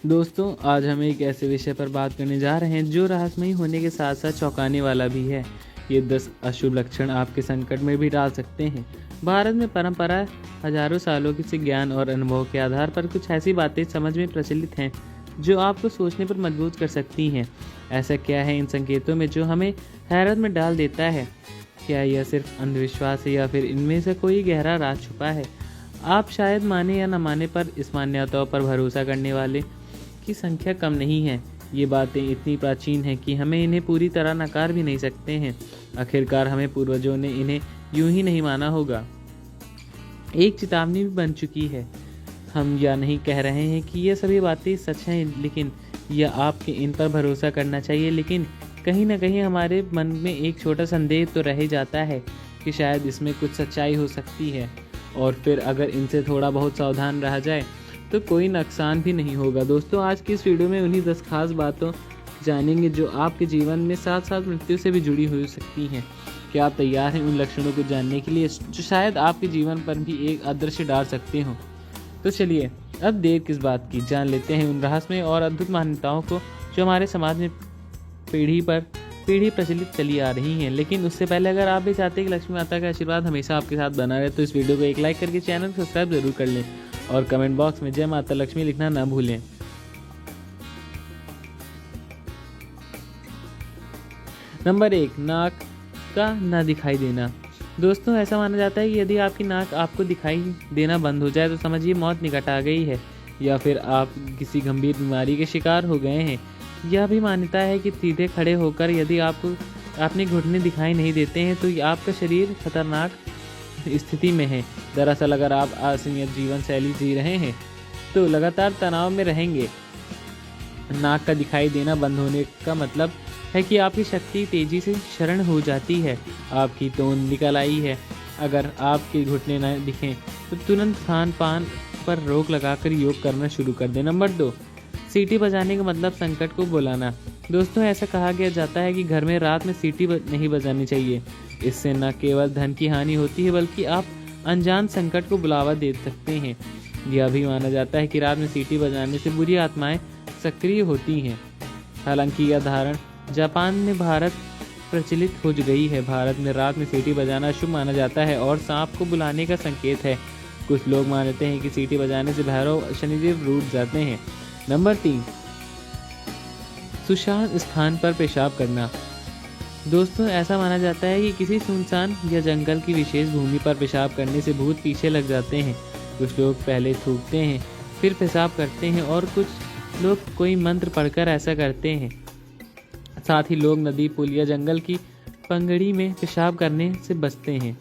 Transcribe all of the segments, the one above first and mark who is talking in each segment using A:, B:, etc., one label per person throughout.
A: दोस्तों, आज हम एक ऐसे विषय पर बात करने जा रहे हैं जो रहस्यमयी होने के साथ साथ चौंकाने वाला भी है। ये 10 अशुभ लक्षण आपके संकट में भी डाल सकते हैं। भारत में परंपरा हजारों सालों के से ज्ञान और अनुभव के आधार पर कुछ ऐसी बातें समझ में प्रचलित हैं जो आपको सोचने पर मजबूर कर सकती हैं। ऐसा क्या है इन संकेतों में जो हमें हैरत में डाल देता है? क्या यह सिर्फ अंधविश्वास है या फिर इनमें से कोई गहरा राज छुपा है? आप शायद माने या न माने, पर इस मान्यताओं पर भरोसा करने वाले की संख्या कम नहीं है। ये बातें इतनी प्राचीन हैं कि हमें इन्हें पूरी तरह नकार भी नहीं सकते हैं। आखिरकार हमें पूर्वजों ने इन्हें यूं ही नहीं माना होगा। एक चेतावनी भी बन चुकी है। हम यह नहीं कह रहे हैं कि ये सभी बातें सच हैं, लेकिन यह आपके इन पर भरोसा करना चाहिए। लेकिन कहीं ना कहीं हमारे मन में एक छोटा संदेह तो रह ही जाता है कि शायद इसमें कुछ सच्चाई हो सकती है, और फिर अगर इनसे थोड़ा बहुत सावधान रहा जाए तो कोई नुकसान भी नहीं होगा। दोस्तों, आज की इस वीडियो में उन्हीं 10 खास बातों जानेंगे जो आपके जीवन में साथ साथ मृत्यु से भी जुड़ी हो सकती हैं। क्या आप तैयार हैं उन लक्षणों को जानने के लिए जो शायद आपके जीवन पर भी एक अदृश्य डाल सकते हो? तो चलिए, अब देर किस बात की, जान लेते हैं उन रहस्यमय और अद्भुत मान्यताओं को जो हमारे समाज में पीढ़ी पर पीढ़ी प्रचलित चली आ रही हैं। लेकिन उससे पहले अगर आप भी चाहते हैं कि लक्ष्मी माता का आशीर्वाद हमेशा आपके साथ बना रहे, तो इस वीडियो को एक लाइक करके चैनल को सब्सक्राइब जरूर कर लें और कमेंट बॉक्स में जय माता लक्ष्मी लिखना ना भूलें। नंबर 1, नाक का ना दिखाई देना। दोस्तों, ऐसा माना जाता है कि यदि आपकी नाक आपको दिखाई देना बंद हो जाए तो समझिए मौत निकट आ गई है, या फिर आप किसी गंभीर बीमारी के शिकार हो गए हैं। यह भी मान्यता है कि सीधे खड़े होकर यदि आपको अपने घुटने दिखाई नहीं देते हैं तो आपका शरीर खतरनाक स्थिति में है। दरअसल अगर आप असनियत जीवन शैली जी रहे हैं तो लगातार तनाव में रहेंगे। नाक का दिखाई देना बंद होने का मतलब है कि आपकी शक्ति तेजी से क्षरण हो जाती है, आपकी तोंद निकल आई है। अगर आपके घुटने न दिखें तो तुरंत खान पान पर रोक लगाकर योग करना शुरू कर दें। नंबर 2, सीटी बजाने का मतलब संकट को बुलाना। दोस्तों, ऐसा कहा गया जाता है कि घर में रात में सीटी नहीं बजानी चाहिए। इससे न केवल धन की हानि होती है बल्कि आप अनजान संकट को बुलावा दे सकते हैं। यह भी माना जाता है कि रात में सीटी बजाने से बुरी आत्माएं सक्रिय होती हैं। हालांकि यह धारणा जापान में भारत प्रचलित हो गई है। भारत में रात में सीटी बजाना शुभ माना जाता है और सांप को बुलाने का संकेत है। कुछ लोग मानते हैं कि सीटी बजाने से भैरव शनिदेव रूठ जाते हैं। नंबर 3, सुनसान स्थान पर पेशाब करना। दोस्तों, ऐसा माना जाता है कि किसी सुनसान या जंगल की विशेष भूमि पर पेशाब करने से भूत पीछे लग जाते हैं। कुछ लोग पहले थूकते हैं फिर पेशाब करते हैं, और कुछ लोग कोई मंत्र पढ़कर ऐसा करते हैं। साथ ही लोग नदी, पुल या जंगल की पंगड़ी में पेशाब करने से बचते हैं।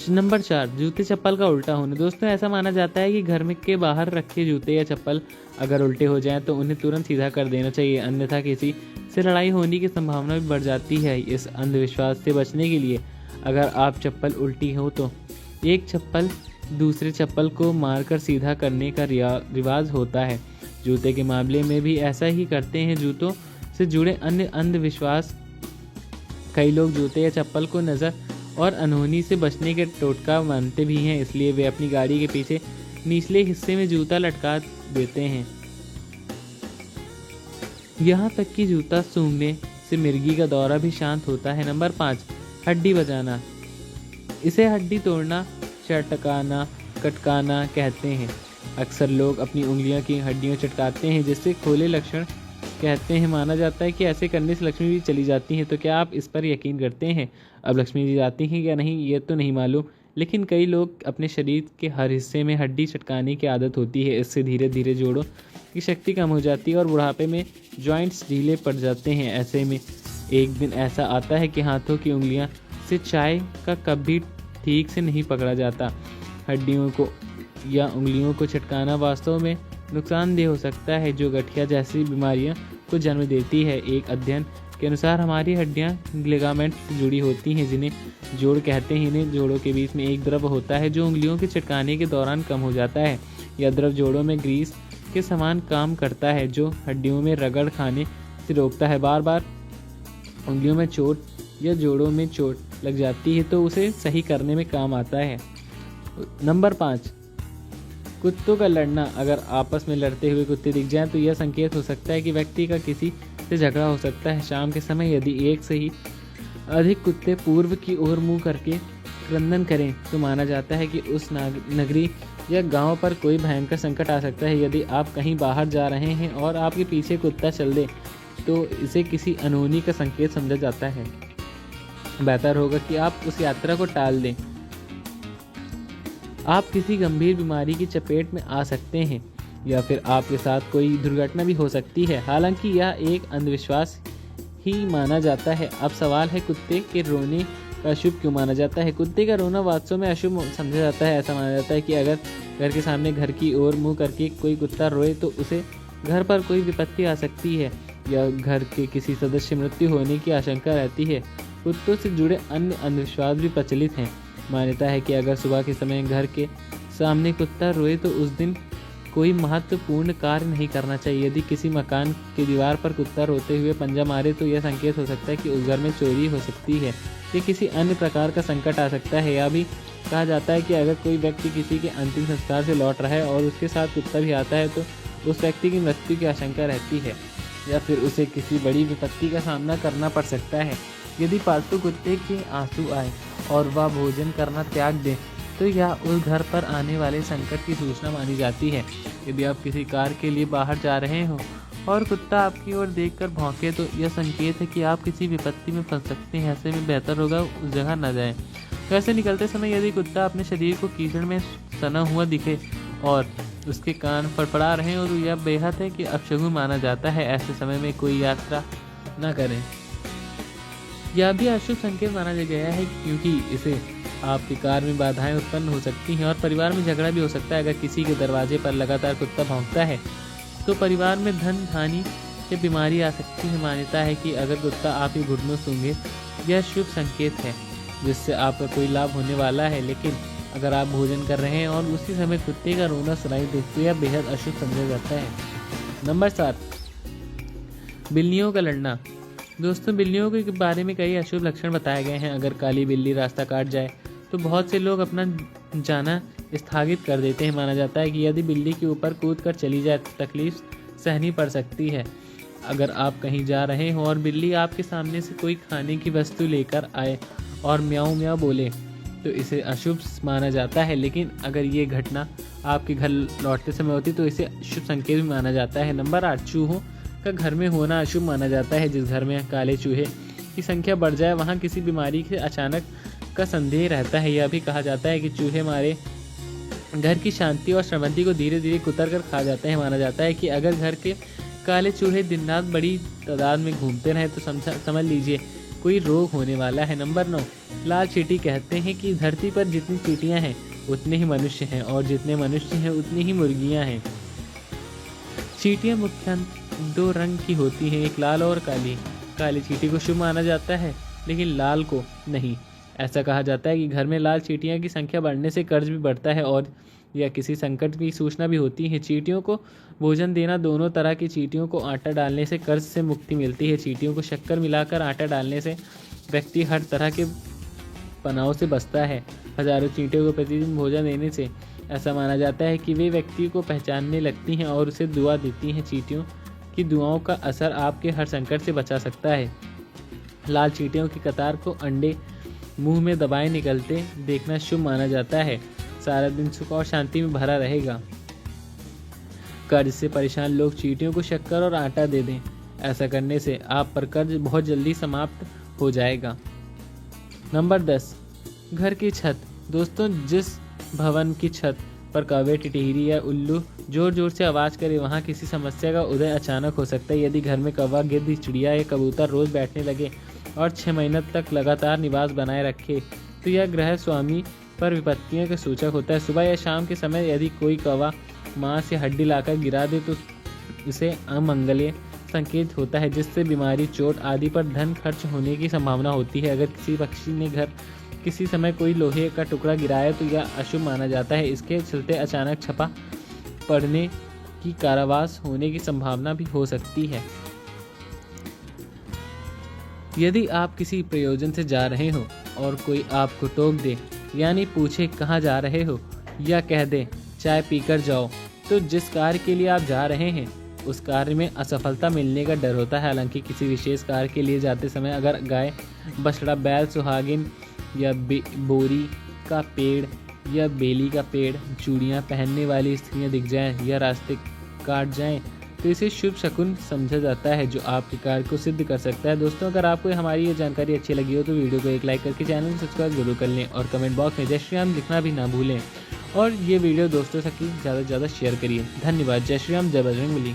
A: नंबर 4, जूते चप्पल का उल्टा होना। दोस्तों, ऐसा माना जाता है कि घर में के बाहर रखे जूते या चप्पल अगर उल्टे हो जाएं तो उन्हें तुरंत सीधा कर देना चाहिए, अन्यथा किसी से लड़ाई होने की संभावना भी बढ़ जाती है। इस अंधविश्वास से बचने के लिए अगर आप चप्पल उल्टी हो तो एक चप्पल दूसरे चप्पल को मारकर सीधा करने का रिवाज होता है। जूते के मामले में भी ऐसा ही करते हैं। जूतों से जुड़े अन्य अंधविश्वास, कई लोग जूते या चप्पल को नज़र और अनहोनी से बचने के टोटका मानते भी हैं, इसलिए वे अपनी गाड़ी के पीछे निचले हिस्से में जूता लटका देते हैं। यहाँ तक कि जूता सूंघने से मिर्गी का दौरा भी शांत होता है। नंबर 5, हड्डी बजाना। इसे हड्डी तोड़ना, चटकाना, कटकाना कहते हैं। अक्सर लोग अपनी उंगलियों की हड्डियां चटकाते हैं जिससे खोले लक्षण कहते हैं। माना जाता है कि ऐसे करने से लक्ष्मी भी चली जाती हैं। तो क्या आप इस पर यकीन करते हैं? अब लक्ष्मी जी जाती हैं या नहीं ये तो नहीं मालूम, लेकिन कई लोग अपने शरीर के हर हिस्से में हड्डी चटकाने की आदत होती है। इससे धीरे धीरे जोड़ों की शक्ति कम हो जाती है और बुढ़ापे में जॉइंट्स ढीले पड़ जाते हैं। ऐसे में एक दिन ऐसा आता है कि हाथों की उंगलियां से चाय का कप भी ठीक से नहीं पकड़ा जाता। हड्डियों को या उंगलियों को चटकाना वास्तव में नुकसानदेह हो सकता है, जो गठिया जैसी बीमारियों को जन्म देती है। एक अध्ययन के अनुसार हमारी हड्डियां लिगामेंट से जुड़ी होती हैं जिन्हें जोड़ कहते हैं। इन्हें जोड़ों के बीच में एक द्रव होता है जो उंगलियों के चटकाने के दौरान कम हो जाता है। यह द्रव जोड़ों में ग्रीस के समान काम करता है जो हड्डियों में रगड़ खाने से रोकता है। बार बार उंगलियों में चोट या जोड़ों में चोट लग जाती है तो उसे सही करने में काम आता है। नंबर 5, कुत्तों का लड़ना। अगर आपस में लड़ते हुए कुत्ते दिख जाएं तो यह संकेत हो सकता है कि व्यक्ति का किसी से झगड़ा हो सकता है। शाम के समय यदि एक से ही अधिक कुत्ते पूर्व की ओर मुंह करके क्रंदन करें तो माना जाता है कि उस नगरी या गांव पर कोई भयंकर संकट आ सकता है। यदि आप कहीं बाहर जा रहे हैं और आपके पीछे कुत्ता चल दे तो इसे किसी अनहोनी का संकेत समझा जाता है। बेहतर होगा कि आप उस यात्रा को टाल दें। आप किसी गंभीर बीमारी की चपेट में आ सकते हैं या फिर आपके साथ कोई दुर्घटना भी हो सकती है। हालांकि यह एक अंधविश्वास ही माना जाता है। अब सवाल है, कुत्ते के रोने का अशुभ क्यों माना जाता है? कुत्ते का रोना वास्तव में अशुभ समझा जाता है। ऐसा माना जाता है कि अगर घर के सामने घर की ओर मुंह करके कोई कुत्ता रोए तो उसे घर पर कोई विपत्ति आ सकती है या घर के किसी सदस्य मृत्यु होने की आशंका रहती है। कुत्तों से जुड़े अन्य अंधविश्वास भी प्रचलित हैं। मान्यता है कि अगर सुबह के समय घर के सामने कुत्ता रोए तो उस दिन कोई महत्वपूर्ण कार्य नहीं करना चाहिए। यदि किसी मकान की दीवार पर कुत्ता रोते हुए पंजा मारे तो यह संकेत हो सकता है कि उस घर में चोरी हो सकती है या किसी अन्य प्रकार का संकट आ सकता है। यह भी कहा जाता है कि अगर कोई व्यक्ति किसी के अंतिम संस्कार से लौट रहा है और उसके साथ कुत्ता भी आता है तो उस व्यक्ति की मृत्यु की आशंका रहती है या फिर उसे किसी बड़ी विपत्ति का सामना करना पड़ सकता है। यदि पालतू कुत्ते के आंसू आए और वह भोजन करना त्याग दे तो यह उस घर पर आने वाले संकट की सूचना मानी जाती है। यदि आप किसी कार के लिए बाहर जा रहे हो और कुत्ता आपकी ओर देखकर भौंके तो यह संकेत है कि आप किसी विपत्ति में फंस सकते हैं। ऐसे में बेहतर होगा उस जगह न जाएं। वैसे निकलते समय यदि कुत्ता अपने शरीर को कीचड़ में सना हुआ दिखे और उसके कान फड़फड़ा रहे और यह बेहद है कि अपशगुन माना जाता है। ऐसे समय में कोई यात्रा न करें। यह भी अशुभ संकेत माना गया है क्योंकि इसे आपकी कार में बाधाएं उत्पन्न हो सकती हैं और परिवार में झगड़ा भी हो सकता है। अगर किसी के दरवाजे पर लगातार कुत्ता भौंकता है तो परिवार में धन हानि या बीमारी आ सकती है। मान्यता है कि अगर कुत्ता आपके घुटनों सूंघे यह शुभ संकेत है जिससे आपका कोई लाभ होने वाला है। लेकिन अगर आप भोजन कर रहे हैं और उसी समय कुत्ते का रोना सुनाई दे तो यह बेहद अशुभ समझा जाता है। नंबर 7, बिल्लियों का लड़ना। दोस्तों, बिल्लियों के बारे में कई अशुभ लक्षण बताए गए हैं। अगर काली बिल्ली रास्ता काट जाए तो बहुत से लोग अपना जाना स्थगित कर देते हैं। माना जाता है कि यदि बिल्ली के ऊपर कूद कर चली जाए तो तकलीफ सहनी पड़ सकती है। अगर आप कहीं जा रहे हो और बिल्ली आपके सामने से कोई खाने की वस्तु लेकर आए और म्याऊं म्याऊं बोले तो इसे अशुभ माना जाता है। लेकिन अगर ये घटना आपके घर लौटते समय होती तो इसे शुभ संकेत भी माना जाता है। नंबर 8, चूहों का घर में होना अशुभ माना जाता है। जिस घर में काले चूहे की संख्या बढ़ जाए वहाँ किसी बीमारी से अचानक का संदेह रहता है। यह भी कहा जाता है कि चूहे हमारे घर की शांति और समृद्धि को धीरे धीरे कुतर कर खा जाते हैं। माना जाता है कि अगर घर के काले चूहे दिन रात बड़ी तादाद में घूमते रहें तो समझ लीजिए कोई रोग होने वाला है। नंबर 9, लाल चींटी। कहते हैं कि धरती पर जितनी चींटियां हैं उतने ही मनुष्य हैं और जितने मनुष्य हैं उतनी ही मुर्गियां हैं। चींटियां मुख्यतः 2 रंग की होती हैं, एक लाल और काली। काली चींटी को शुभ माना जाता है लेकिन लाल को नहीं। ऐसा कहा जाता है कि घर में लाल चींटियों की संख्या बढ़ने से कर्ज भी बढ़ता है और या किसी संकट की सूचना भी होती है। चींटियों को भोजन देना। दोनों तरह की चींटियों को आटा डालने से कर्ज से मुक्ति मिलती है। चींटियों को शक्कर मिलाकर आटा डालने से व्यक्ति हर तरह के तनाव से बचता है। हजारों चींटियों को प्रतिदिन भोजन देने से ऐसा माना जाता है कि वे व्यक्ति को पहचानने लगती हैं और उसे दुआ देती हैं। चींटियों की दुआओं का असर आपके हर संकट से बचा सकता है। लाल चींटियों की कतार को अंडे मुंह में दबाए निकलते देखना शुभ माना जाता है। सारा दिन सुख और शांति में भरा रहेगा। कर्ज से परेशान लोग चींटियों को शक्कर और आटा दे दें। ऐसा करने से आप पर कर्ज बहुत जल्दी समाप्त हो जाएगा। नंबर 10, घर की छत। दोस्तों, जिस भवन की छत पर कौवे, टिटहिरी या उल्लू जोर जोर से आवाज़ करे वहाँ किसी समस्या का उदय अचानक हो सकता है। यदि घर में कौवा, गिद्ध, चिड़िया या कबूतर रोज बैठने लगे और 6 महीने तक लगातार निवास बनाए रखे तो यह ग्रह स्वामी पर विपत्तियों का सूचक होता है। सुबह या शाम के समय यदि कोई कौवा मांस या हड्डी लाकर गिरा दे तो इसे अमंगलीय संकेत होता है जिससे बीमारी, चोट आदि पर धन खर्च होने की संभावना होती है। अगर किसी पक्षी ने घर किसी समय कोई लोहे का टुकड़ा गिराया तो यह अशुभ माना जाता है। इसके चलते अचानक छपा पड़ने की कारावास होने की संभावना भी हो सकती है। यदि आप किसी प्रयोजन से जा रहे हो और कोई आपको टोक दे यानी पूछे कहाँ जा रहे हो या कह दे चाय पीकर जाओ। तो जिस कार्य के लिए आप जा रहे हैं उस कार्य में असफलता मिलने का डर होता है। हालांकि किसी विशेष कार्य के लिए जाते समय अगर गाय, बछड़ा, बैल, सुहागिन या बोरी का पेड़ या बेली का पेड़, चूड़ियाँ पहनने वाली स्त्रियाँ दिख जाएं या रास्ते काट जाएं तो इसे शुभ शकुन समझा जाता है, जो आपके कार्य को सिद्ध कर सकता है। दोस्तों, अगर आपको हमारी ये जानकारी अच्छी लगी हो तो वीडियो को एक लाइक करके चैनल को सब्सक्राइब जरूर कर लें और कमेंट बॉक्स में जय श्री राम लिखना भी ना भूलें। और ये वीडियो दोस्तों तक ज़्यादा से ज़्यादा शेयर करिए। धन्यवाद। जय श्री राम, जय बजरंगबली।